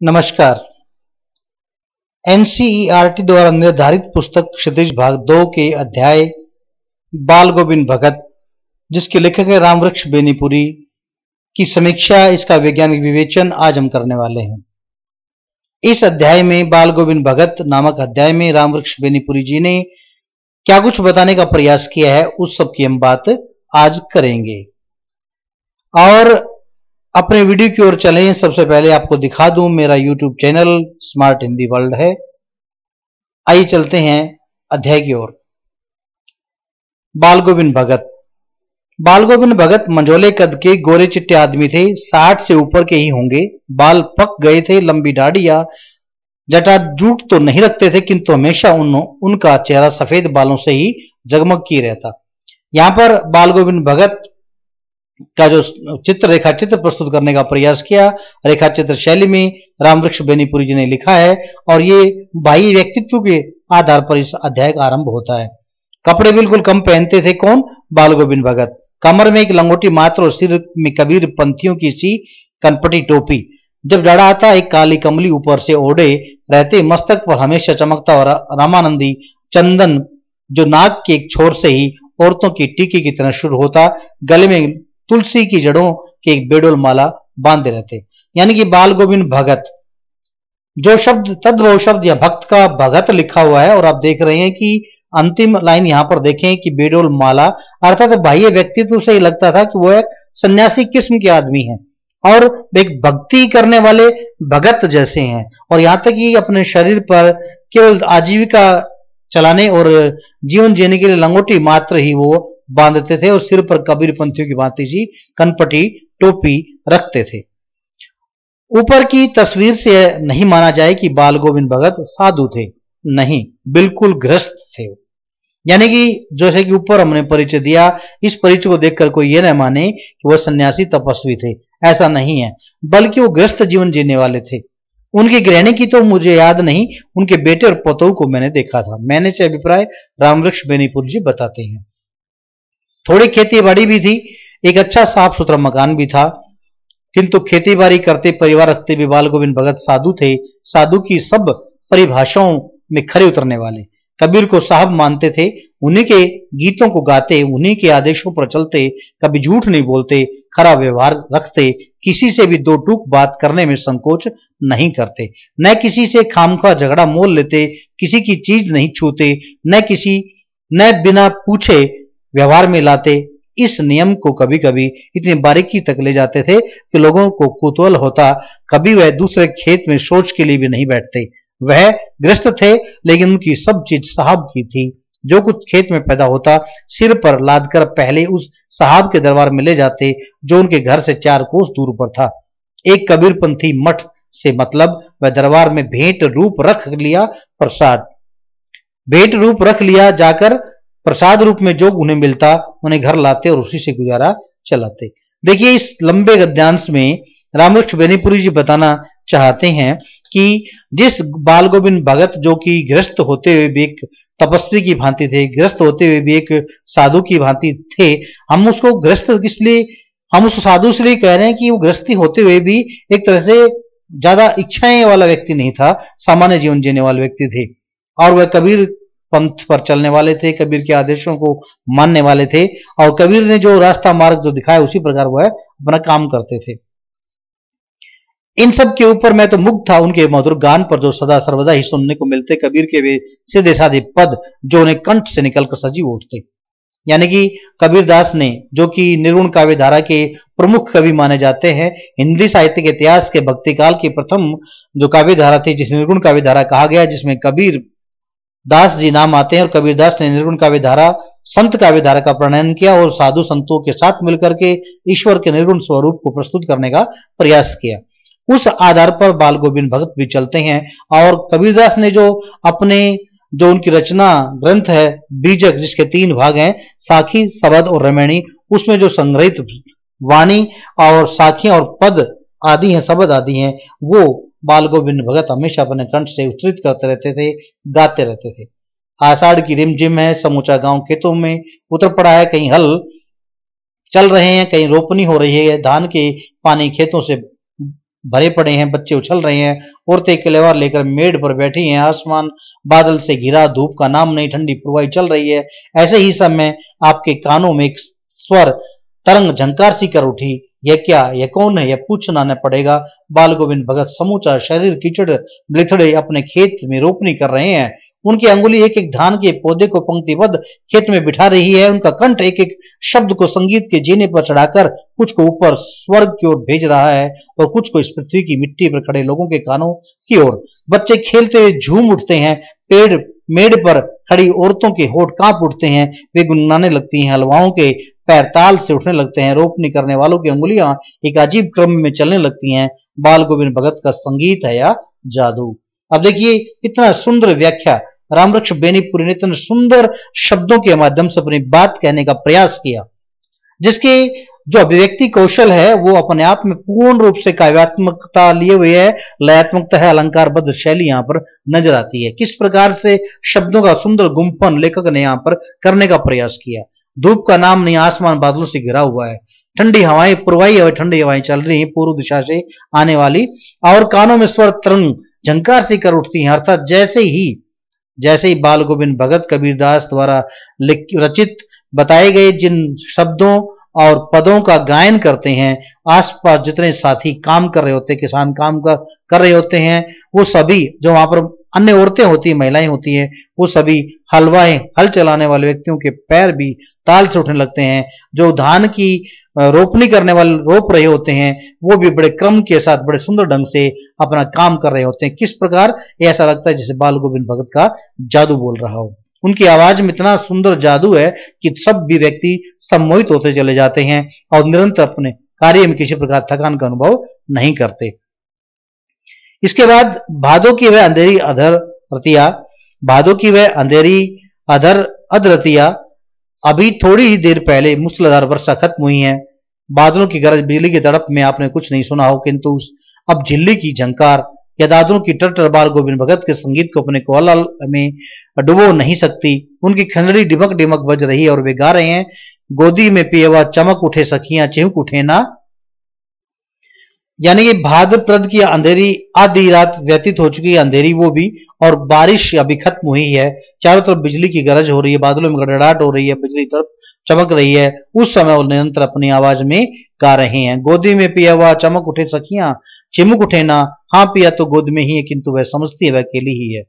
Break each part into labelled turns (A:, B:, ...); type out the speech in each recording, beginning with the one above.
A: नमस्कार। एनसीईआरटी द्वारा निर्धारित पुस्तक क्षितिज भाग 2 के अध्याय बाल गोविंद भगत, जिसके लेखक है रामवृक्ष बेनीपुरी, की समीक्षा, इसका वैज्ञानिक विवेचन आज हम करने वाले हैं। इस अध्याय में बाल गोविंद भगत नामक अध्याय में रामवृक्ष बेनीपुरी जी ने क्या कुछ बताने का प्रयास किया है, उस सब की हम बात आज करेंगे। और अपने वीडियो की ओर चलें, सबसे पहले आपको दिखा दूं मेरा YouTube channel smart Hindi world है। आइए चलते हैं अध्याय की ओर। बाल गोविंद भगत। बाल गोविंद भगत मंझोले कद के गोरे चिट्टे आदमी थे। 60 से ऊपर के ही होंगे। बाल पक गए थे। लंबी दाढ़ी या जटाजूट तो नहीं रखते थे, किंतु हमेशा उनका चेहरा सफेद बालों से ही जगमग किए रहता। यहां पर बाल गोविंद भगत का जो रेखा चित्र प्रस्तुत करने का प्रयास किया, रेखा चित्र शैली में रामवृक्ष बेनीपुरी जी ने लिखा है, और ये बाह्य व्यक्तित्व के आधार पर इस अध्याय का आरंभ होता है। कपड़े बिल्कुल कम पहनते थे। कौन? बाल गोविंद भगत। कमर में एक लंगोटी मात्र और सिर में कबीर पंथियों की सी कनपटी टोपी। जब जाड़ा आता एक काली कमली ऊपर से ओढ़े रहते। मस्तक पर हमेशा चमकता और रामानंदी चंदन जो नाक के एक छोर से ही औरतों की टीके की तरह शुरू होता। गले में तुलसी की जड़ों के एक बेडोल माला बांधे रहते। यानी कि बाल गोविंद भगत, जो शब्द तद्भव शब्द या भक्त का भगत लिखा हुआ है, और आप देख रहे हैं कि अंतिम लाइन यहां पर देखें कि बेडोल माला, अर्थात बाह्य व्यक्तित्व से ही लगता था कि वो एक सन्यासी किस्म के आदमी हैं और एक भक्ति करने वाले भगत जैसे हैं। और यहां तक कि अपने शरीर पर केवल आजीविका चलाने और जीवन जीने के लिए लंगोटी मात्र ही वो बांधते थे, और सिर पर कबीर पंथियों की भांति सी कनपटी टोपी रखते थे। ऊपर की तस्वीर से नहीं माना जाए कि बाल गोविंद भगत साधु थे। नहीं, बिल्कुल गृहस्थ थे। यानी कि जैसे कि ऊपर हमने परिचय दिया, इस परिचय को देखकर कोई यह न माने कि वह सन्यासी तपस्वी थे। ऐसा नहीं है, बल्कि वो गृहस्थ जीवन जीने वाले थे। उनकी गृहिणी की तो मुझे याद नहीं, उनके बेटे और पोतों को मैंने देखा था। मैंने से अभिप्राय रामवृक्ष बेनीपुरी जी बताते हैं। थोड़ी खेती बाड़ी भी थी, एक अच्छा साफ सुथरा मकान भी था, किंतु खेती बाड़ी करते, परिवार रखते भी बाल गोविंद भगत साधु थे। साधु की सब परिभाषाओं में खरे उतरने वाले। कबीर को साहब मानते थे, उन्हीं के गीतों को गाते, उन्हीं के आदेशों पर चलते, कभी झूठ नहीं बोलते, खरा व्यवहार रखते, किसी से भी दो टूक बात करने में संकोच नहीं करते, न किसी से खामखा झगड़ा मोल लेते, किसी की चीज नहीं छूते, न बिना पूछे व्यवहार में लाते। इस नियम को कभी कभी इतनी बारीकी तक ले जाते थे कि लोगों को कुतूहल होता। कभी वह दूसरे खेत में शौच के लिए भी नहीं बैठते। वह गृहस्थ थे, लेकिन उनकी सब चीज साहब की थी। जो कुछ खेत में पैदा होता, सिर पर लादकर पहले उस साहब के दरबार में ले जाते, जो उनके घर से 4 कोस दूर पर था। एक कबीरपंथी मठ से मतलब वह दरबार में भेंट रूप रख लिया जाकर प्रसाद रूप में जो उन्हें मिलता उन्हें घर लाते और उसी से गुजारा चलाते। देखिए, इस लंबे गद्यांश में रामवृक्ष बेनीपुरी जी बताना चाहते हैं कि जिस बाल गोविंद भगत, जो कि गृहस्थ होते हुए भी एक तपस्वी की भांति थे, गृहस्थ होते हुए भी एक साधु की भांति थे, हम उसको गृहस्थ इसलिए, हम उस साधु इसलिए कह रहे हैं कि वो गृहस्थी होते हुए भी एक तरह से ज्यादा इच्छाएं वाला व्यक्ति नहीं था, सामान्य जीवन जीने वाले व्यक्ति थे। और वह कबीर पंथ पर चलने वाले थे, कबीर के आदेशों को मानने वाले थे, और कबीर ने जो रास्ता मार्ग जो दिखाया उसी प्रकार वह अपना काम करते थे। इन सब के ऊपर मैं तो मुग्ध था उनके मधुर गान पर, जो सदा सर्वदा ही सुनने को मिलते। कबीर के वे सीधे साधे पद जो उन्हें कंठ से निकलकर सजीव उठते। यानी कि कबीरदास ने, जो कि निर्गुण काव्य धारा के प्रमुख कवि माने जाते हैं, हिंदी साहित्य के इतिहास के भक्ति काल की प्रथम जो काव्य धारा थी, जिसे निर्गुण काव्य धारा कहा गया, जिसमें कबीर दास जी नाम आते हैं, और कबीरदास ने निर्गुण काव्य धारा, संत काव्य धारा का प्रणयन किया और साधु संतों के साथ मिलकर के ईश्वर के निर्गुण स्वरूप को प्रस्तुत करने का प्रयास किया। उस आधार पर बाल गोविंद भगत भी चलते हैं। और कबीरदास ने जो उनकी रचना ग्रंथ है बीजक, जिसके 3 भाग हैं, साखी, शबद और रमणी, उसमें जो संग्रहित वाणी और साखियां और पद आदि हैं, शबद आदि हैं, वो बाल गोविंद भगत हमेशा अपने कंठ से उच्चरित करते रहते थे, गाते रहते थे। आषाढ़ की रिमझिम है, समूचा गांव खेतों में उतर पड़ा है, कहीं हल चल रहे हैं, कहीं रोपनी हो रही है, धान के पानी खेतों से भरे पड़े हैं, बच्चे उछल रहे हैं, औरतें कलेवर लेकर मेड़ पर बैठी हैं, आसमान बादल से घिरा, धूप का नाम नहीं, ठंडी पुरवाई चल रही है। ऐसे ही समय आपके कानों में एक स्वर तरंग झंकार सी कर उठी। यह क्या, यह कौन है, यह पूछना न पड़ेगा। बाल गोविंद भगत समूचा शरीर कीचड़ बिलथड़े अपने खेत में रोपनी कर रहे हैं। उनकी अंगुली एक एक धान के पौधे को पंक्तिबद्ध खेत में बिठा रही है। उनका कंठ एक एक शब्द को संगीत के जीने पर चढ़ाकर कुछ को ऊपर स्वर्ग की ओर भेज रहा है और कुछ को इस पृथ्वी की मिट्टी पर खड़े लोगों के कानों की ओर। बच्चे खेलते हुए झूम उठते हैं, मेड़ पर खड़ी औरतों के होठ कांप उठते हैं, वे गुनगुनाने लगती हैं, हलवाओं के पैर ताल से उठने लगते हैं, रोपनी करने वालों की अंगुलियां एक अजीब क्रम में चलने लगती हैं। बाल गोविंद भगत का संगीत है या जादू। अब देखिए, इतना सुंदर व्याख्या रामवृक्ष बेनीपुरी ने इतने सुंदर शब्दों के माध्यम से अपनी बात कहने का प्रयास किया, जिसके जो अभिव्यक्ति कौशल है वो अपने आप में पूर्ण रूप से काव्यात्मकता लिए हुए है, लयात्मकता है, अलंकारबद्ध शैली यहाँ पर नजर आती है। किस प्रकार से शब्दों का सुंदर गुंफन लेखक ने यहाँ पर करने का प्रयास किया। धूप का नाम नहीं, आसमान बादलों से घिरा हुआ है, ठंडी हवाएं, पुरवाई हवाएं, ठंडी हवाएं चल रही हैं पूर्व दिशा से आने वाली, और कानों में स्वर तरंग झंकार सी कर उठती हैं। अर्थात जैसे ही बाल गोविंद भगत कबीरदास द्वारा रचित बताए गए जिन शब्दों और पदों का गायन करते हैं, आसपास जितने साथी काम कर रहे होते हैं, किसान काम कर रहे होते हैं, वो सभी, जो वहां पर अन्य औरतें होती हैं, महिलाएं होती हैं, वो सभी हल चलाने वाले व्यक्तियों के पैर भी ताल से उठने लगते हैं। जो धान की रोपनी करने वाले रोप रहे होते हैं, वो भी बड़े क्रम के साथ बड़े सुंदर ढंग से अपना काम कर रहे होते हैं। किस प्रकार, ऐसा लगता है जैसे बाल गोविंद भगत का जादू बोल रहा हो। उनकी आवाज में इतना सुंदर जादू है कि सब भी व्यक्ति सम्मोहित होते चले जाते हैं और निरंतर अपने कार्य में किसी प्रकार थकान का अनुभव नहीं करते। इसके बाद भादों की वह अंधेरी अधर रतिया, अभी थोड़ी ही देर पहले मूसलाधार वर्षा खत्म हुई है। बादलों की गरज, बिजली की तड़प में आपने कुछ नहीं सुना हो, किंतु अब झिल्ली की झंकार या दादरों की टटर बाल गोविंद भगत के संगीत को अपने कोलाहल में डुबो नहीं सकती। उनकी खंजड़ी डिमक डिमक बज रही है और वे गा रहे हैं, गोदी में पियवा चमक उठे सखियां चिहुक उठे ना। यानी कि भाद्रपद की अंधेरी आधी रात व्यतीत हो चुकी है, अंधेरी वो भी, और बारिश अभी खत्म हुई है। चारों तरफ बिजली की गरज हो रही है, बादलों में गड़गड़ाहट हो रही है, बिजली तरफ चमक रही है। उस समय वो निरंतर अपनी आवाज में गा रहे हैं, गोदी में पिया हुआ चमक उठे सखियां चिमुक उठे ना। हाँ, पिया तो गोद में ही है, किंतु वह समझती है वह अकेली ही है।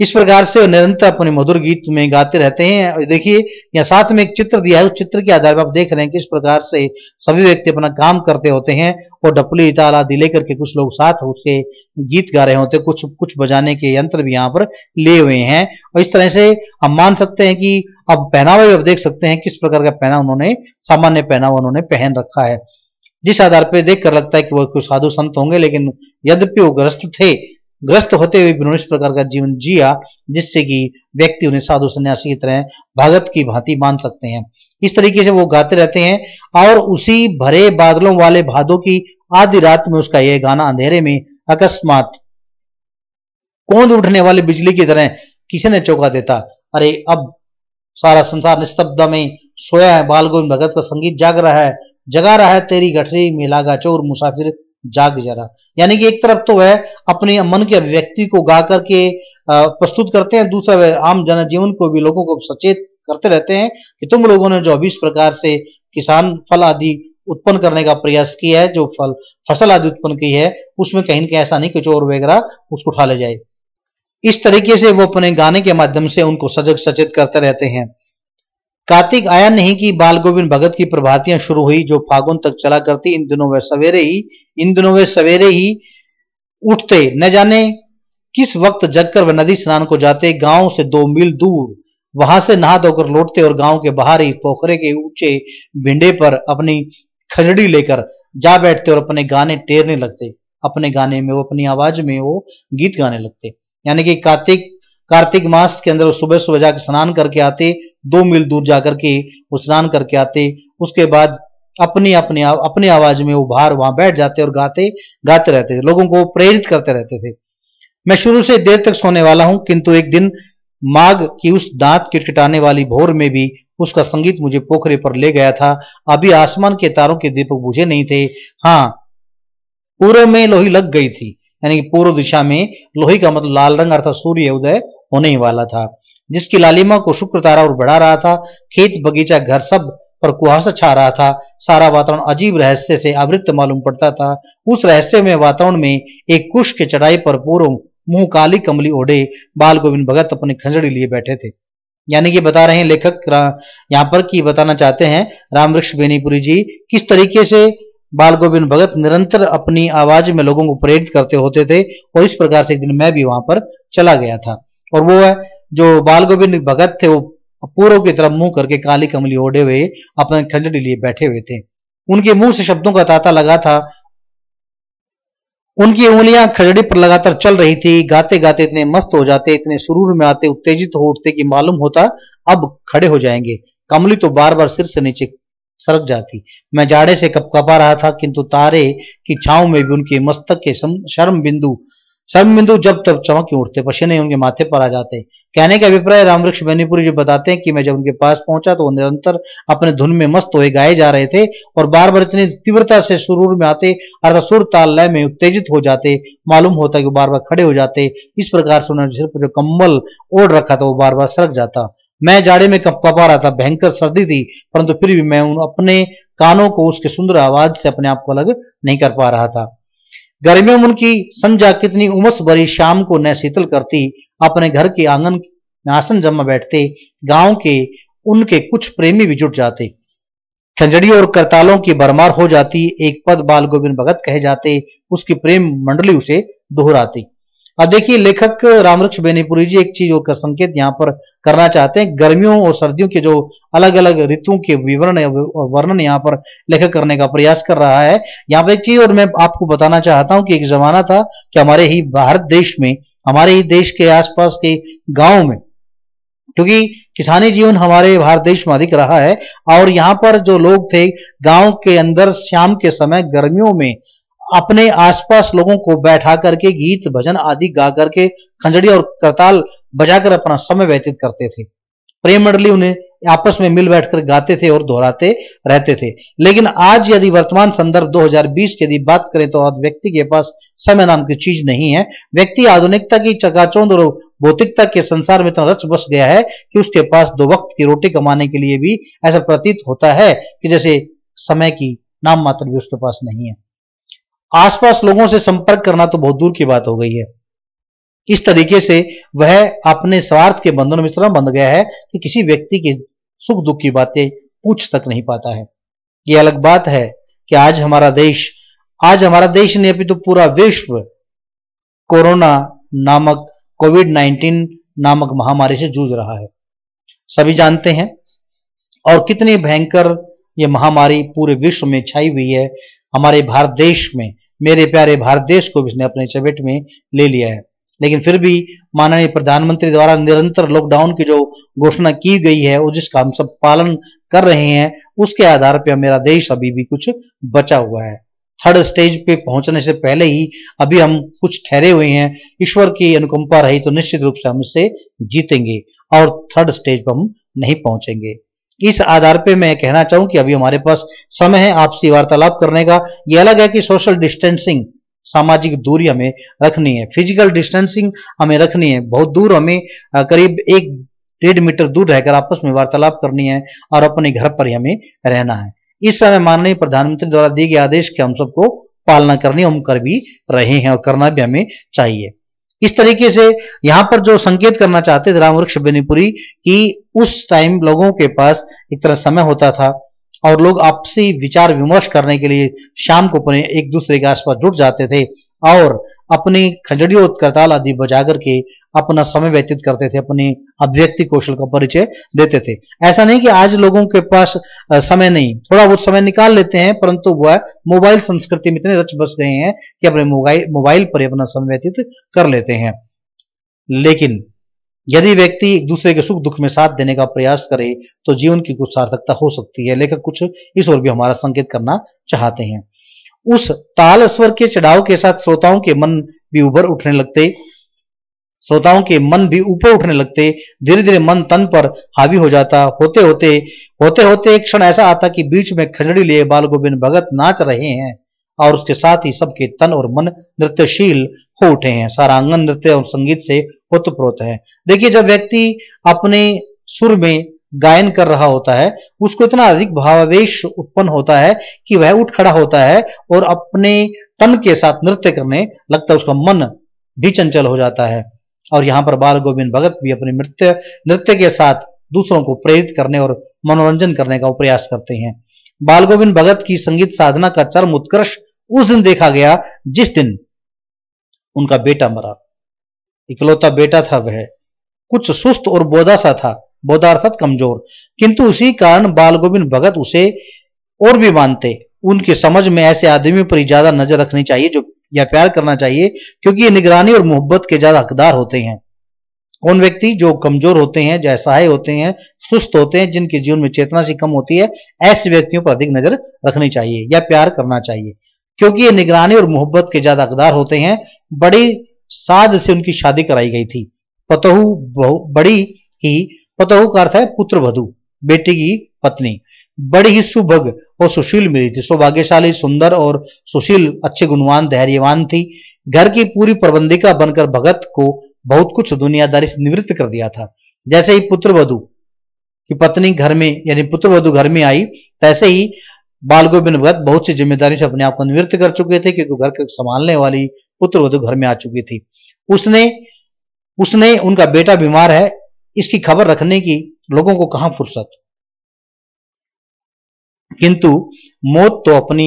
A: इस प्रकार से वो निरंतर अपने मधुर गीत में गाते रहते हैं। देखिए, यहाँ साथ में एक चित्र दिया है, उस चित्र के आधार पर आप देख रहे हैं किस प्रकार से सभी व्यक्ति अपना काम करते होते हैं और डपली ताल आदि लेकर के कुछ लोग साथ उसके गीत गा रहे होते हैं, कुछ बजाने के यंत्र भी यहाँ पर लिए हुए हैं। और इस तरह से हम मान सकते हैं कि अब पहनावा भी आप देख सकते हैं किस प्रकार का पहनावा उन्होंने, सामान्य पहनावा उन्होंने पहन रखा है, जिस आधार पर देखकर लगता है कि वो कुछ साधु संत होंगे, लेकिन यद्यपि वो ग्रस्त होते हुए उन्होंने इस प्रकार का जीवन जिया जिससे कि व्यक्ति उन्हें साधु सन्यासी की तरह भगत की भांति मान सकते हैं। इस तरीके से वो गाते रहते हैं और उसी भरे बादलों वाले भादों की आधी रात में उसका यह गाना अंधेरे में अकस्मात कौंध उठने वाली बिजली की तरह किसी ने चौंका देता। अरे, अब सारा संसार निस्तब्धता में सोया है, बाल गोविंद भगत का संगीत जगा रहा है, तेरी गठरी में लागा चोर मुसाफिर जाग जरा। यानी कि एक तरफ तो वह अपने मन की अभिव्यक्ति को गा करके प्रस्तुत करते हैं, दूसरा वह आम जनजीवन को भी, लोगों को सचेत करते रहते हैं कि तुम लोगों ने जो अभी इस प्रकार से किसान फल आदि उत्पन्न करने का प्रयास किया है, जो फसल आदि उत्पन्न की है, उसमें कहीं कहीं ऐसा नहीं कि चोर वगैरह उसको उठा ले जाए। इस तरीके से वो अपने गाने के माध्यम से उनको सचेत करते रहते हैं। कार्तिक आया नहीं कि बाल गोविंद भगत की प्रभातियां शुरू हुई जो फागुन तक चला करती। इन दिनों वे सवेरे ही उठते, न जाने किस वक्त जगकर वे नदी स्नान को जाते, गांव से 2 मील दूर, वहां से नहा धोकर लौटते और गांव के बाहर ही पोखरे के ऊंचे भिंडे पर अपनी खजड़ी लेकर जा बैठते और अपने गाने टेरने लगते। अपने गाने में वो, अपनी आवाज में वो गीत गाने लगते। यानी कि कार्तिक मास के अंदर सुबह सुबह जाकर स्नान करके आते, 2 मील दूर जाकर के वो स्नान करके आते, उसके बाद अपनी आवाज में वो बाहर वहां बैठ जाते और गाते रहते थे, लोगों को प्रेरित करते रहते थे। मैं शुरू से देर तक सोने वाला हूं, किंतु एक दिन माघ की उस दांत किटकिटाने वाली भोर में भी उसका संगीत मुझे पोखरे पर ले गया था। अभी आसमान के तारों के दीपक बुझे नहीं थे। हाँ, पूर्व में लोही लग गई थी, यानी कि पूर्व दिशा में लोही का मतलब लाल रंग अर्थात सूर्य उदय होने ही वाला था, जिसकी लालिमा को शुक्र तारा और बढ़ा रहा था। खेत बगीचा घर सब पर कुहासा छा रहा था। सारा वातावरण अजीब रहस्य से आवृत मालूम पड़ता था। उस रहस्य में वातावरण में एक कुश के चढ़ाई पर पूर्व मुंह काली कमली ओढ़े बाल गोविंद भगत अपनी खंजड़ी लिए बैठे थे। यानी कि बता रहे हैं लेखक यहाँ पर कि बताना चाहते हैं रामवृक्ष बेनीपुरी जी किस तरीके से बाल गोविंद भगत निरंतर अपनी आवाज में लोगों को प्रेरित करते होते थे। और इस प्रकार से एक दिन मैं भी वहां पर चला गया था और वो है जो बाल गोविंद भगत थे वो पूर्व की तरफ मुंह करके काली कमली ओढ़े हुए अपने खंजड़ी लिए बैठे हुए थे। उनके मुंह से शब्दों का तांता लगा था। उनकी उंगलियां खजड़ी पर लगातार चल रही थी। गाते गाते इतने मस्त हो जाते, इतने सुरूर में आते, उत्तेजित हो उठते कि मालूम होता अब खड़े हो जाएंगे। कमली तो बार बार सिर से नीचे सरक जाती। मैं जाड़े से कपकपा रहा था, किंतु तारे की छांव में भी उनके मस्तक के शर्म बिंदु जब तब चमक उठते, पसीने उनके माथे पर आ जाते। कहने का अभिप्राय रामवृक्ष बेनीपुरी जी बताते हैं कि मैं जब उनके पास पहुंचा तो वो निरंतर अपने धुन में मस्त हुए गाए जा रहे थे और बार बार इतनी तीव्रता से सुरूर में आते अर्थात सुर ताल लय में उत्तेजित हो जाते। मालूम होता कि बार बार खड़े हो जाते। इस प्रकार से उन्होंने सिर पर जो कम्बल ओढ़ रखा था वो बार बार सरक जाता। मैं जाड़े में कपकपा रहा था, भयंकर सर्दी थी, परंतु फिर भी मैं अपने कानों को उसके सुंदर आवाज से अपने आप को अलग नहीं कर पा रहा था। गर्मियों में उनकी संजा कितनी उमस भरी शाम को न शीतल करती। अपने घर के आंगन में आसन जमा बैठते। गांव के उनके कुछ प्रेमी भी जुट जाते। खंजड़ी और करतालों की भरमार हो जाती। एक पद बाल गोविंद भगत कहे जाते। उसकी प्रेम मंडली उसे दोहराती। अब देखिए लेखक रामवृक्ष बेनीपुरी जी एक चीज और संकेत यहाँ पर करना चाहते हैं। गर्मियों और सर्दियों के जो अलग अलग ऋतुओं के विवरण वर्णन यहाँ पर लेखक करने का प्रयास कर रहा है। यहाँ पर एक चीज और मैं आपको बताना चाहता हूँ कि एक जमाना था कि हमारे ही भारत देश में, हमारे ही देश के आसपास के गांव में, क्योंकि किसानी जीवन हमारे भारत देश में अधिक रहा है और यहाँ पर जो लोग थे गांव के अंदर शाम के समय गर्मियों में अपने आसपास लोगों को बैठा करके गीत भजन आदि गा करके खंजड़ी और करताल बजाकर अपना समय व्यतीत करते थे। प्रेम मंडली उन्हें आपस में मिल बैठकर गाते थे और दोहराते रहते थे। लेकिन आज यदि वर्तमान संदर्भ 2020 की यदि बात करें तो आज व्यक्ति के पास समय नाम की चीज नहीं है। व्यक्ति आधुनिकता की चकाचौंध और भौतिकता के संसार में इतना रच बस गया है कि उसके पास दो वक्त की रोटी कमाने के लिए भी ऐसा प्रतीत होता है कि जैसे समय की नाम मात्र भी उसके पास नहीं है। आसपास लोगों से संपर्क करना तो बहुत दूर की बात हो गई है। इस तरीके से वह अपने स्वार्थ के बंधन में इतना बंध गया है कि किसी व्यक्ति के सुख दुख की बातें पूछ तक नहीं पाता है। ये अलग बात है कि आज हमारा देश ने अभी तो पूरा विश्व कोरोना नामक कोविड-19 नामक महामारी से जूझ रहा है, सभी जानते हैं। और कितनी भयंकर ये महामारी पूरे विश्व में छाई हुई है। हमारे भारत देश में, मेरे प्यारे भारत देश को भी इसने अपने चपेट में ले लिया है। लेकिन फिर भी माननीय प्रधानमंत्री द्वारा निरंतर लॉकडाउन की जो घोषणा की गई है और जिसका हम सब पालन कर रहे हैं, उसके आधार पर मेरा देश अभी भी कुछ बचा हुआ है। थर्ड स्टेज पे पहुंचने से पहले ही अभी हम कुछ ठहरे हुए हैं। ईश्वर की अनुकंपा रही तो निश्चित रूप से हम इससे जीतेंगे और थर्ड स्टेज पर हम नहीं पहुंचेंगे। इस आधार पे मैं कहना चाहूं कि अभी हमारे पास समय है आपसी वार्तालाप करने का। ये अलग है कि सोशल डिस्टेंसिंग, सामाजिक दूरी हमें रखनी है, फिजिकल डिस्टेंसिंग हमें रखनी है। बहुत दूर हमें करीब 1-1.5 मीटर दूर रहकर आपस में वार्तालाप करनी है और अपने घर पर ही हमें रहना है। इस समय माननीय प्रधानमंत्री द्वारा दिए गए आदेश की हम सबको पालना करनी, हम कर भी रहे हैं और करना भी हमें चाहिए। इस तरीके से यहाँ पर जो संकेत करना चाहते थे रामवृक्ष बेनीपुरी कि उस टाइम लोगों के पास एक तरह समय होता था और लोग आपसी विचार विमर्श करने के लिए शाम को एक दूसरे के आसपास जुट जाते थे और अपनी खंजड़ी और करताल आदि बजा करके अपना समय व्यतीत करते थे, अपनी अभिव्यक्ति कौशल का परिचय देते थे। ऐसा नहीं कि आज लोगों के पास समय नहीं, थोड़ा बहुत समय निकाल लेते हैं, परंतु वह मोबाइल संस्कृति में इतने रच बस गए हैं कि अपने मोबाइल पर अपना समय व्यतीत कर लेते हैं। लेकिन यदि व्यक्ति एक दूसरे के सुख दुख में साथ देने का प्रयास करे तो जीवन की कुछ सार्थकता हो सकती है। लेखक कुछ इस ओर भी हमारा संकेत करना चाहते हैं। उस ताल स्वर के चढ़ाव के साथ श्रोताओं के मन भी ऊपर उठने लगते। धीरे धीरे मन तन पर हावी हो जाता। होते होते एक क्षण ऐसा आता कि बीच में खंजड़ी लिए बाल गोविंद भगत नाच रहे हैं और उसके साथ ही सबके तन और मन नृत्यशील हो उठे हैं। सारा आंगन नृत्य और संगीत से ओतप्रोत है। देखिए, जब व्यक्ति अपने सुर में गायन कर रहा होता है, उसको इतना अधिक भावावेश उत्पन्न होता है कि वह उठ खड़ा होता है और अपने तन के साथ नृत्य करने लगता है। उसका मन भी चंचल हो जाता है। और यहाँ पर बाल गोविंद भगत भी अपने नृत्य के साथ दूसरों को प्रेरित करने और मनोरंजन करने का प्रयास करते हैं। बाल गोविंद भगत की संगीत साधना का चरम उत्कर्ष उस दिन देखा गया जिस दिन उनका बेटा मरा। इकलौता बेटा था वह, कुछ सुस्त और बोधा सा था, बोधा अर्थात कमजोर, किंतु उसी कारण बाल गोविंद भगत उसे और भी मानते। उनकी समझ में ऐसे आदमी पर ज्यादा नजर रखनी चाहिए जो या प्यार करना चाहिए, क्योंकि ये निगरानी और मोहब्बत के ज्यादा हकदार होते हैं। कौन व्यक्ति जो कमजोर होते हैं, जो असहाय होते हैं, सुस्त होते हैं, जिनके जीवन में चेतना सी कम होती है, ऐसे व्यक्तियों पर अधिक नजर रखनी चाहिए या प्यार करना चाहिए, क्योंकि ये निगरानी और मोहब्बत के ज्यादा हकदार होते हैं। बड़ी साध से उनकी शादी कराई गई थी। पतहू बड़ी ही, पतहू का अर्थ है पुत्र वधू, बेटी की पत्नी, बड़ी ही सुभग और सुशील मिली थी। सौभाग्यशाली, सुंदर और सुशील, अच्छे गुणवान, धैर्यवान थी। घर की पूरी प्रबंधिका बनकर भगत को बहुत कुछ दुनियादारी से निवृत्त कर दिया था। जैसे ही पुत्रवधू की पत्नी घर में यानी पुत्रवधू घर में आई, तैसे ही बाल गोविंद भगत बहुत सी जिम्मेदारी से अपने आप को निवृत्त कर चुके थे, क्योंकि घर को संभालने वाली पुत्रवधू घर में आ चुकी थी। उसने उनका बेटा बीमार है, इसकी खबर रखने की लोगों को कहां फुर्सत। किंतु मौत तो अपनी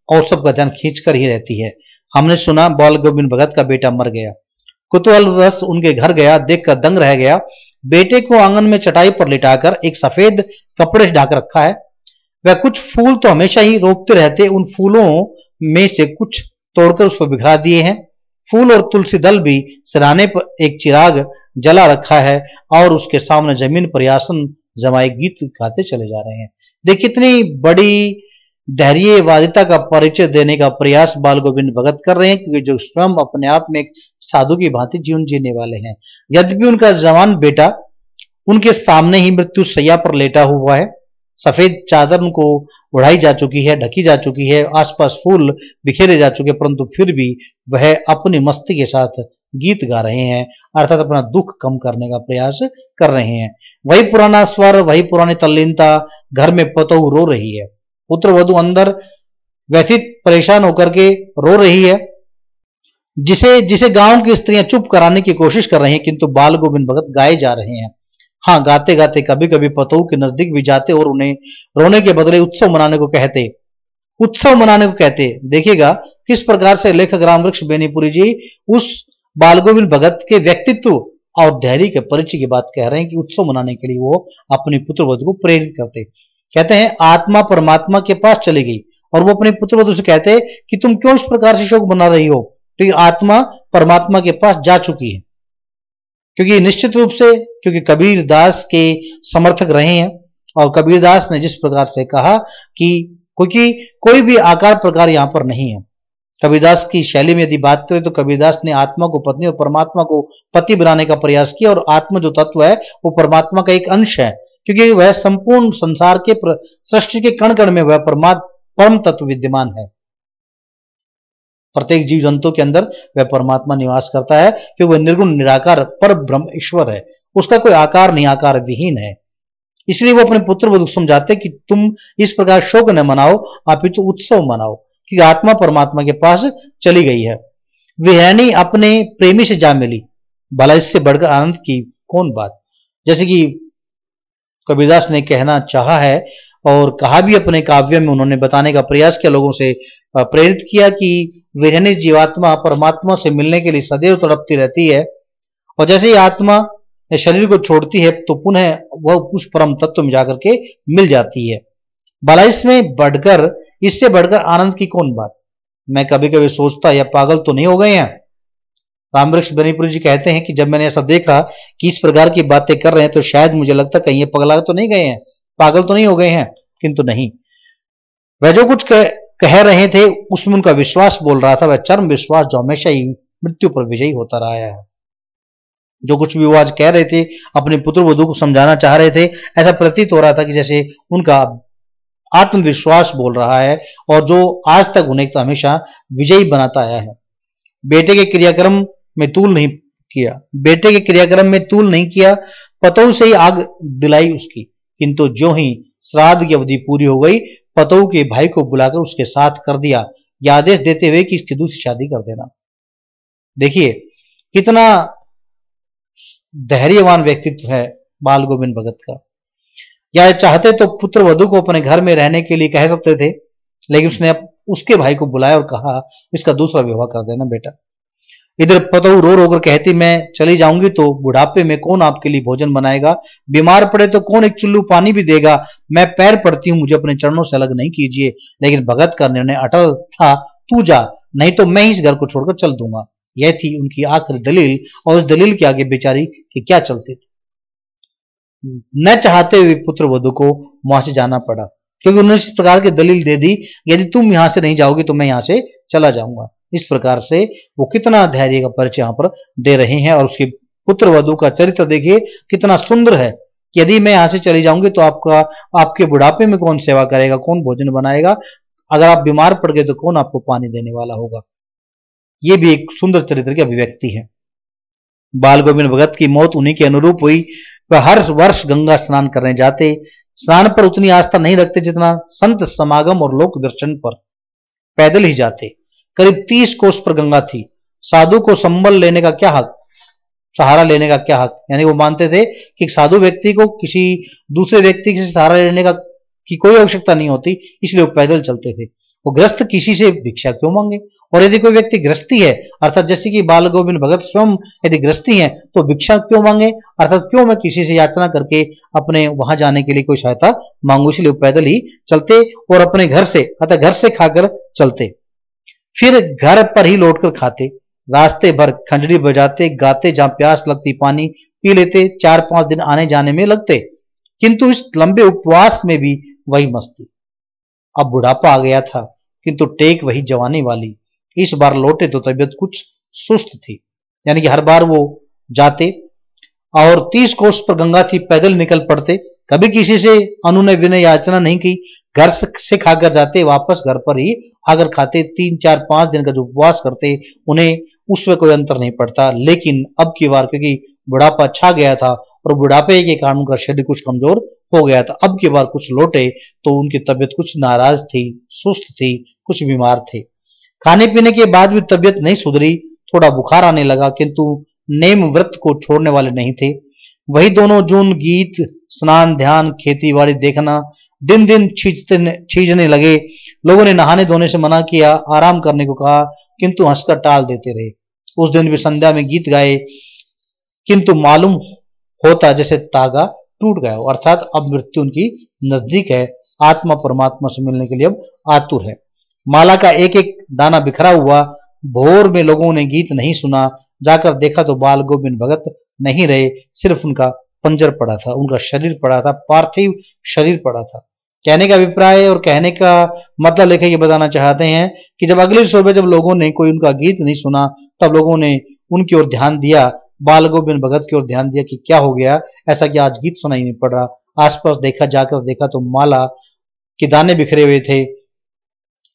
A: और सबका ध्यान खींचकर ही रहती है। हमने सुना बाल गोविंद भगत का बेटा मर गया। कुतूहलवश उनके घर गया, देखकर दंग रह गया। बेटे को आंगन में चटाई पर लिटाकर एक सफेद कपड़े से ढक रखा है। वह कुछ फूल तो हमेशा ही रोकते रहते, उन फूलों में से कुछ तोड़कर उस पर बिखरा दिए हैं। फूल और तुलसी दल भी सिराने पर एक चिराग जला रखा है और उसके सामने जमीन पर आसन जमाए गीत गाते चले जा रहे हैं। देखिए, इतनी बड़ी धैर्यवादिता का परिचय देने का प्रयास बाल गोविंद भगत कर रहे हैं, क्योंकि जो स्वयं अपने आप में एक साधु की भांति जीवन जीने वाले हैं। यद्यपि उनका जवान बेटा उनके सामने ही मृत्यु शैया पर लेटा हुआ है। सफेद चादर उनको उड़ाई जा चुकी है, ढकी जा चुकी है, आसपास फूल बिखेरे जा चुके, परंतु फिर भी वह अपनी मस्ती के साथ गीत गा रहे हैं, अर्थात अपना दुख कम करने का प्रयास कर रहे हैं। वही पुराना स्वर, वही पुरानी तल्लीनता। घर में पतोहू रो रही है, पुत्र वधू अंदर व्यथित परेशान होकर के रो रही है, जिसे गांव की स्त्रियां चुप कराने की कोशिश कर रही हैं, किंतु बाल गोविंद भगत गाए जा रहे हैं। हाँ, गाते गाते कभी कभी पतोहू के नजदीक भी जाते और उन्हें रोने के बदले उत्सव मनाने को कहते। देखिएगा किस प्रकार से लेखक रामवृक्ष बेनीपुरी जी उस बाल गोविंद भगत के व्यक्तित्व और धैर्य के परिचय की बात कह रहे हैं कि उत्सव मनाने के लिए वो अपनी पुत्रवधू को प्रेरित करते। कहते हैं, आत्मा परमात्मा के पास चली गई और वो अपने पुत्रवधू से कहते कि तुम क्यों इस प्रकार से शोक मना रही हो, क्योंकि आत्मा परमात्मा के पास जा चुकी है। क्योंकि निश्चित रूप से क्योंकि कबीरदास के समर्थक रहे हैं और कबीरदास ने जिस प्रकार से कहा कि क्योंकि कोई भी आकार प्रकार यहां पर नहीं है। कबीरदास की शैली में यदि बात करें तो कबीरदास ने आत्मा को पत्नी और परमात्मा को पति बनाने का प्रयास किया, और आत्मा जो तत्व है वो परमात्मा का एक अंश है, क्योंकि वह संपूर्ण संसार के सृष्टि के कण कण में वह परम तत्व विद्यमान है। प्रत्येक जीव जंतु के अंदर वह परमात्मा निवास करता है, क्योंकि वह निर्गुण निराकार पर ब्रह्म ईश्वर है, उसका कोई आकार नहीं, आकार विहीन है। इसलिए वो अपने पुत्र वधू समझाते कि तुम इस प्रकार शोक न मनाओ, अपितु उत्सव मनाओ, क्योंकि आत्मा परमात्मा के पास चली गई है। विहरणी अपने प्रेमी से जा मिली, भला इससे बढ़कर आनंद की कौन बात। जैसे कि कबीरदास ने कहना चाहा है और कहा भी अपने काव्य में, उन्होंने बताने का प्रयास किया, लोगों से प्रेरित किया कि विहरणी जीवात्मा परमात्मा से मिलने के लिए सदैव तड़पती रहती है, और जैसे ही आत्मा शरीर को छोड़ती है तो पुनः वह उस परम तत्व में जाकर के मिल जाती है। भला इससे बढ़कर आनंद की कौन बात। मैं कभी कभी सोचता, या पागल तो नहीं हो गए हैं। रामवृक्ष बेनीपुरी जी कहते हैं कि जब मैंने ऐसा देखा कि इस प्रकार की बातें कर रहे हैं तो शायद मुझे लगता कहीं ये पगला तो नहीं गए हैं, पागल तो नहीं हो गए हैं, किंतु नहीं, वह जो कुछ कह रहे थे उसमें उनका विश्वास बोल रहा था, वह चरम विश्वास जो हमेशा ही मृत्यु पर विजयी होता रहा है। जो कुछ भी वो आज कह रहे थे, अपने पुत्र वधू को समझाना चाह रहे थे, ऐसा प्रतीत हो रहा था कि जैसे उनका आत्मविश्वास बोल रहा है और जो आज तक उन्हें तो हमेशा विजयी बनाता आया है। बेटे के क्रियाक्रम में तूल नहीं किया, बेटे के क्रियाक्रम में तूल नहीं किया, पतोह से ही आग दिलाई उसकी, किंतु जो ही श्राद्ध की अवधि पूरी हो गई, पतोह के भाई को बुलाकर उसके साथ कर दिया, यह आदेश देते हुए कि इसकी दूसरी शादी कर देना। देखिए कितना धैर्यवान व्यक्तित्व है बाल गोविंद भगत का। या चाहते तो पुत्र वधू को अपने घर में रहने के लिए कह सकते थे, लेकिन उसने उसके भाई को बुलाया और कहा इसका दूसरा विवाह कर देना बेटा। इधर पतोह रो रो कर कहती मैं चली जाऊंगी तो बुढ़ापे में कौन आपके लिए भोजन बनाएगा, बीमार पड़े तो कौन एक चुल्लू पानी भी देगा, मैं पैर पड़ती हूं, मुझे अपने चरणों से अलग नहीं कीजिए। लेकिन भगत का निर्णय अटल था, तू जा, नहीं तो मैं इस घर को छोड़कर चल दूंगा। यह थी उनकी आखिरी दलील, और उस दलील के आगे बेचारी कि क्या चलते थे। न चाहते हुए पुत्र वधू को वहां से जाना पड़ा, क्योंकि उन्होंने इस प्रकार की दलील दे दी, यदि तुम यहां से नहीं जाओगे तो मैं यहां से चला जाऊंगा। इस प्रकार से वो कितना धैर्य का परिचय यहां पर दे रहे हैं। और उसके पुत्र वधू का चरित्र देखिए कितना सुंदर है कि यदि मैं यहां से चली जाऊंगी तो आपके बुढ़ापे में कौन सेवा करेगा, कौन भोजन बनाएगा, अगर आप बीमार पड़ गए तो कौन आपको पानी देने वाला होगा। ये भी एक सुंदर चरित्र की अभिव्यक्ति है। बाल गोविंद भगत की मौत उन्हीं के अनुरूप हुई। वह हर वर्ष गंगा स्नान करने जाते, स्नान पर उतनी आस्था नहीं रखते जितना संत समागम और लोक दर्शन पर। पैदल ही जाते, करीब 30 कोस पर गंगा थी। साधु को संबल लेने का क्या हक, सहारा लेने का क्या हक, यानी वो मानते थे कि साधु व्यक्ति को किसी दूसरे व्यक्ति से सहारा लेने का की कोई आवश्यकता नहीं होती, इसलिए वो पैदल चलते थे। वो ग्रस्त किसी से भिक्षा क्यों मांगे, और यदि कोई व्यक्ति ग्रस्ती है, अर्थात जैसे कि बाल गोविंद भगत स्वयं यदि ग्रस्ती है तो भिक्षा क्यों मांगे, अर्थात क्यों मैं किसी से याचना करके अपने वहां जाने के लिए कोई सहायता मांगू। इसलिए वो पैदल ही चलते और अपने घर से अतः घर से खाकर चलते, फिर घर पर ही लौटकर खाते। रास्ते भर खंजड़ी बजाते गाते, जहां प्यास लगती पानी पी लेते। 4-5 दिन आने जाने में लगते, किंतु इस लंबे उपवास में भी वही मस्ती। अब बुढ़ापा आ गया था, किंतु टेक वही जवानी वाली। इस बार लौटे तो तबीयत कुछ सुस्त थी, यानी कि हर बार वो जाते और 30 कोस पर गंगा थी, पैदल निकल पड़ते, कभी किसी से अनुनय विनय याचना नहीं की, घर से खाकर जाते, वापस घर पर ही आकर खाते। 3-4-5 दिन का जो उपवास करते, उन्हें उसमें कोई अंतर नहीं पड़ता। लेकिन अब की बार क्योंकि बुढ़ापा छा गया था और बुढ़ापे के कारण उनका शरीर कुछ कमजोर हो गया था, अब की बार कुछ लौटे तो उनकी तबीयत कुछ नाराज थी, सुस्त थी, कुछ बीमार थे। खाने पीने के बाद भी तबीयत नहीं सुधरी, थोड़ा बुखार आने लगा, किंतु नेम व्रत को छोड़ने वाले नहीं थे। वही दोनों जून गीत, स्नान, ध्यान, खेती बाड़ी देखना दिन दिन छींचने लगे। लोगों ने नहाने धोने से मना किया, आराम करने को कहा, किंतु हंसकर टाल देते रहे। उस दिन भी संध्या में गीत गाए, किंतु मालूम होता जैसे तागा टूट गया हो, अर्थात अब मृत्यु उनकी नजदीक है, आत्मा परमात्मा से मिलने के लिए अब आतुर है। माला का एक एक दाना बिखरा हुआ। भोर में लोगों ने गीत नहीं सुना, जाकर देखा तो बाल गोविंद भगत नहीं रहे, सिर्फ उनका पंजर पड़ा था, उनका शरीर पड़ा था, पार्थिव शरीर पड़ा था। कहने का अभिप्राय और कहने का मतलब लेखक ये बताना चाहते हैं कि जब अगले सुबह जब लोगों ने कोई उनका गीत नहीं सुना, तब लोगों ने उनकी ओर ध्यान दिया, बाल गोविंद भगत की ओर ध्यान दिया कि क्या हो गया, ऐसा कि आज गीत सुनाई नहीं पड़ रहा। आसपास देखा, जाकर देखा तो माला के दाने बिखरे हुए थे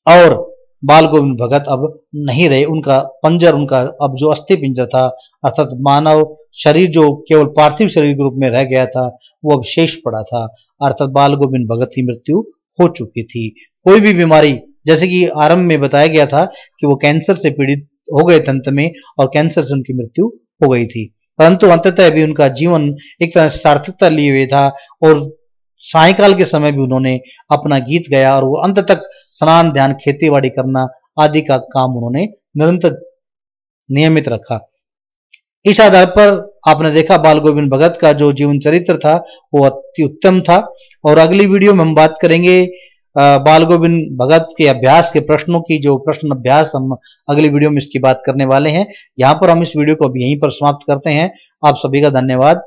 A: और बाल गोविंद भगत अब नहीं रहे। उनका पंजर, उनका अब जो अस्थि पिंजर था, अर्थात मानव शरीर जो केवल पार्थिव शरीर के रूप में रह गया था, वो अब शेष पड़ा था, अर्थात बाल गोविंद भगत की मृत्यु हो चुकी थी। कोई भी बीमारी, जैसे कि आरंभ में बताया गया था कि वो कैंसर से पीड़ित हो गए थे अंत में, और कैंसर से उनकी मृत्यु हो गई थी, परंतु अंततः भी उनका जीवन एक तरह से सार्थकता लिए हुए था और सायकाल के समय भी उन्होंने अपना गीत गाया और वो अंत तक स्नान, ध्यान, खेती बाड़ी करना आदि का काम उन्होंने निरंतर नियमित रखा। इस आधार पर आपने देखा बाल गोविंद भगत का जो जीवन चरित्र था वो अति उत्तम था। और अगली वीडियो में हम बात करेंगे बाल गोविंद भगत के अभ्यास के प्रश्नों की, जो प्रश्न अभ्यास हम अगली वीडियो में इसकी बात करने वाले हैं। यहाँ पर हम इस वीडियो को अब यहीं पर समाप्त करते हैं। आप सभी का धन्यवाद।